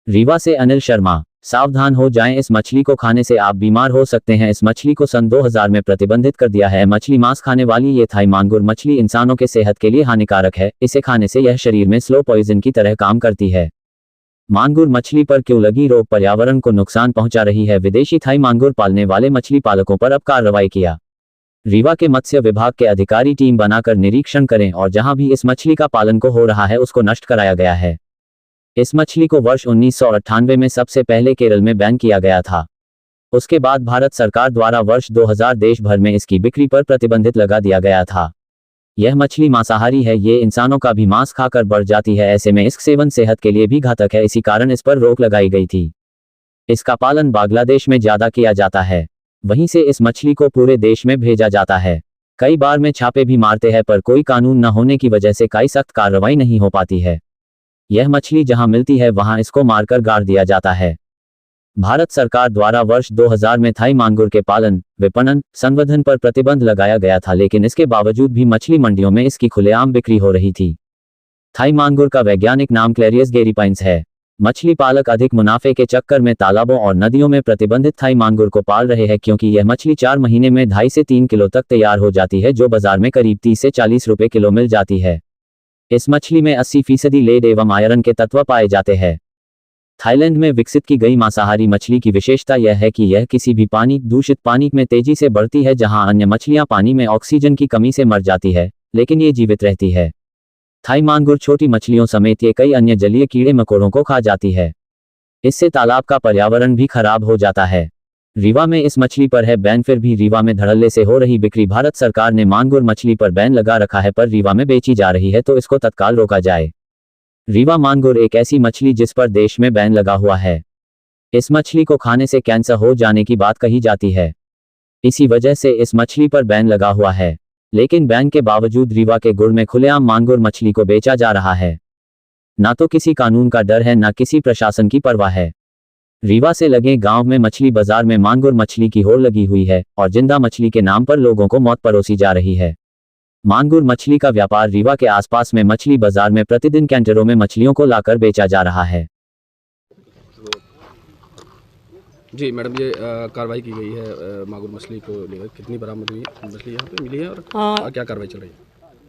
रीवा से अनिल शर्मा। सावधान हो जाएं, इस मछली को खाने से आप बीमार हो सकते हैं। इस मछली को सन 2000 में प्रतिबंधित कर दिया है। मछली मांस खाने वाली ये थाई मांगुर मछली इंसानों के सेहत के लिए हानिकारक है। इसे खाने से यह शरीर में स्लो पॉइजन की तरह काम करती है। मांगुर मछली पर क्यों लगी रोक, पर्यावरण को नुकसान पहुंचा रही है। विदेशी थाई मांगुर पालने वाले मछली पालकों पर अब कार्रवाई किया। रीवा के मत्स्य विभाग के अधिकारी टीम बनाकर निरीक्षण करें और जहां भी इस मछली का पालन को हो रहा है उसको नष्ट कराया गया है। इस मछली को वर्ष 1998 में सबसे पहले केरल में बैन किया गया था। उसके बाद भारत सरकार द्वारा वर्ष 2000 देश भर में इसकी बिक्री पर प्रतिबंधित लगा दिया गया था। यह मछली मांसाहारी है, ये इंसानों का भी मांस खाकर बढ़ जाती है। ऐसे में इसका सेवन सेहत के लिए भी घातक है, इसी कारण इस पर रोक लगाई गई थी। इसका पालन बांग्लादेश में ज्यादा किया जाता है, वहीं से इस मछली को पूरे देश में भेजा जाता है। कई बार में छापे भी मारते हैं पर कोई कानून न होने की वजह से कोई सख्त कार्रवाई नहीं हो पाती है। यह मछली जहां मिलती है वहां इसको मारकर गाड़ दिया जाता है। भारत सरकार द्वारा वर्ष 2000 में थाई मांगुर के पालन, विपणन, संवर्धन पर प्रतिबंध लगाया गया था, लेकिन इसके बावजूद भी मछली मंडियों में इसकी खुलेआम बिक्री हो रही थी। थाई मांगुर का वैज्ञानिक नाम क्लेरियस गेरीपाइन्स है। मछली पालक अधिक मुनाफे के चक्कर में तालाबों और नदियों में प्रतिबंधित थाई मांगुर को पाल रहे हैं, क्योंकि यह मछली 4 महीने में 2.5 से 3 किलो तक तैयार हो जाती है, जो बाजार में करीब 30 से 40 रुपए किलो मिल जाती है। इस मछली में 80% लेड एवं आयरन के तत्व पाए जाते हैं। थाईलैंड में विकसित की गई मांसाहारी मछली की विशेषता यह है कि यह किसी भी दूषित पानी में तेजी से बढ़ती है। जहां अन्य मछलियां पानी में ऑक्सीजन की कमी से मर जाती है, लेकिन ये जीवित रहती है। थाई मांगुर छोटी मछलियों समेत ये कई अन्य जलीय कीड़े मकोड़ों को खा जाती है। इससे तालाब का पर्यावरण भी खराब हो जाता है। रीवा में इस मछली पर है बैन, फिर भी रीवा में धड़ल्ले से हो रही बिक्री। भारत सरकार ने मांगुर मछली पर बैन लगा रखा है, पर रीवा में बेची जा रही है, तो इसको तत्काल रोका जाए। रीवा मांगुर एक ऐसी मछली जिस पर देश में बैन लगा हुआ है। इस मछली को खाने से कैंसर हो जाने की बात कही जाती है। इसी वजह से इस मछली पर बैन लगा हुआ है, लेकिन बैन के बावजूद रीवा के गुड़ में खुलेआम मांगुर मछली को बेचा जा रहा है। ना तो किसी कानून का डर है, ना किसी प्रशासन की परवाह है। रीवा से लगे गांव में मछली बाजार में मांगुर मछली की होड़ लगी हुई है और जिंदा मछली के नाम पर लोगों को मौत परोसी जा रही है। मांगुर मछली का व्यापार रीवा के आसपास में मछली बाजार में प्रतिदिन कैंटरों में मछलियों को लाकर बेचा जा रहा है। जी मैडम, ये कार्रवाई की गई है मांगुर मछली को लेकर, कितनी बरामद हुई मछली यहाँ पे मिली है और क्या कार्रवाई चल रही है?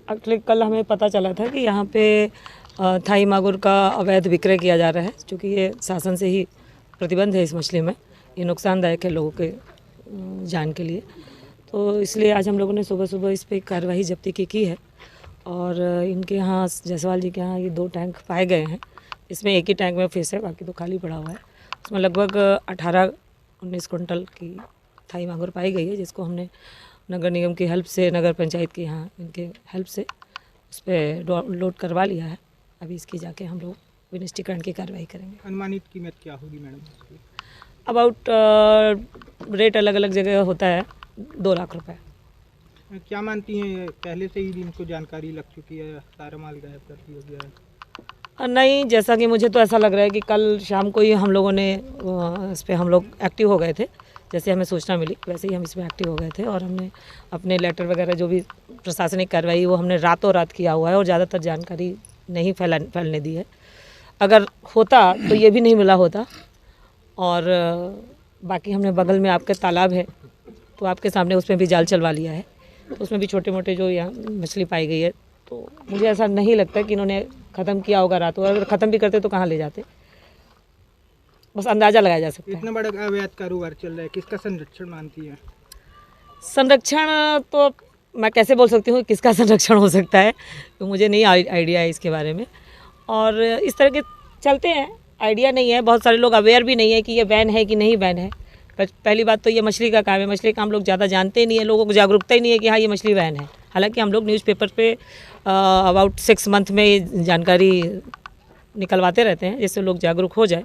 एक्चुअली कल हमें पता चला था कि यहाँ पे थाई मांगुर का अवैध विक्रय किया जा रहा है, क्योंकि ये शासन से ही प्रतिबंध है इस मछली में। ये नुकसानदायक है लोगों के जान के लिए, तो इसलिए आज हम लोगों ने सुबह सुबह इस पर कार्रवाई जब्ती की है। और इनके यहाँ जायसवाल जी के यहाँ ये 2 टैंक पाए गए हैं। इसमें एक ही टैंक में फिश है, बाकी तो खाली पड़ा हुआ है। उसमें लगभग 18-19 क्विंटल की थाई मांगुर पाई गई है, जिसको हमने नगर निगम की हेल्प से, नगर पंचायत की यहाँ इनके हेल्प से उस पर लोड करवा लिया है। अभी इसकी जाके हम लोग विनिष्टीकरण की कार्रवाई करेंगे। अनुमानित कीमत क्या होगी मैडम? अबाउट रेट अलग अलग जगह होता है, 2 लाख रुपए। क्या मानती हैं, पहले से ही इनको जानकारी लग चुकी है, सारा माल गायब कर दिया गया है? नहीं, जैसा कि मुझे तो ऐसा लग रहा है कि कल शाम को ही हम लोगों ने इस पर हम लोग एक्टिव हो गए थे। जैसे हमें सूचना मिली वैसे ही हम इसमें एक्टिव हो गए थे और हमने अपने लेटर वगैरह जो भी प्रशासनिक कार्रवाई वो हमने रातों रात किया हुआ है और ज़्यादातर जानकारी नहीं फैलने दी है। अगर होता तो ये भी नहीं मिला होता। और बाकी हमने बगल में आपके तालाब है, तो आपके सामने उसमें भी जाल चलवा लिया है, तो उसमें भी छोटे मोटे जो यहाँ मछली पाई गई है। तो मुझे ऐसा नहीं लगता कि इन्होंने ख़त्म किया होगा रातों। अगर ख़त्म भी करते तो कहाँ ले जाते, बस अंदाज़ा लगाया जा सकता है। इतना बड़ा अवैध कारोबार चल रहा है, किसका संरक्षण मानती है? संरक्षण तो मैं कैसे बोल सकती हूँ किसका संरक्षण हो सकता है, तो मुझे नहीं आइडिया है इसके बारे में। और इस तरह के चलते हैं, आइडिया नहीं है। बहुत सारे लोग अवेयर भी नहीं है कि ये बैन है कि नहीं बैन है। पहली बात तो ये मछली का काम है, मछली का हम लोग ज़्यादा जानते ही नहीं है, लोगों को जागरूकता ही नहीं है कि हाँ ये मछली बैन है। हालांकि हम लोग न्यूज़पेपर पे अबाउट 6 मंथ में ये जानकारी निकलवाते रहते हैं जिससे लोग जागरूक हो जाए।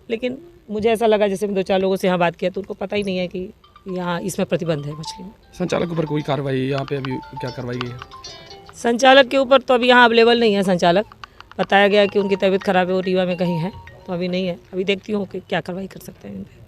लेकिन मुझे ऐसा लगा, जैसे 2-4 लोगों से यहाँ बात किया तो उनको पता ही नहीं है कि यहाँ इसमें प्रतिबंध है मछली में। संचालक के ऊपर कोई कार्रवाई यहाँ पे अभी क्या कार्रवाई गई है? संचालक के ऊपर तो अभी यहाँ अवेलेबल नहीं है संचालक। बताया गया कि उनकी तबीयत खराब है, वो रीवा में कहीं है, तो अभी नहीं है। अभी देखती हूँ कि क्या कार्रवाई कर सकते हैं इन पर।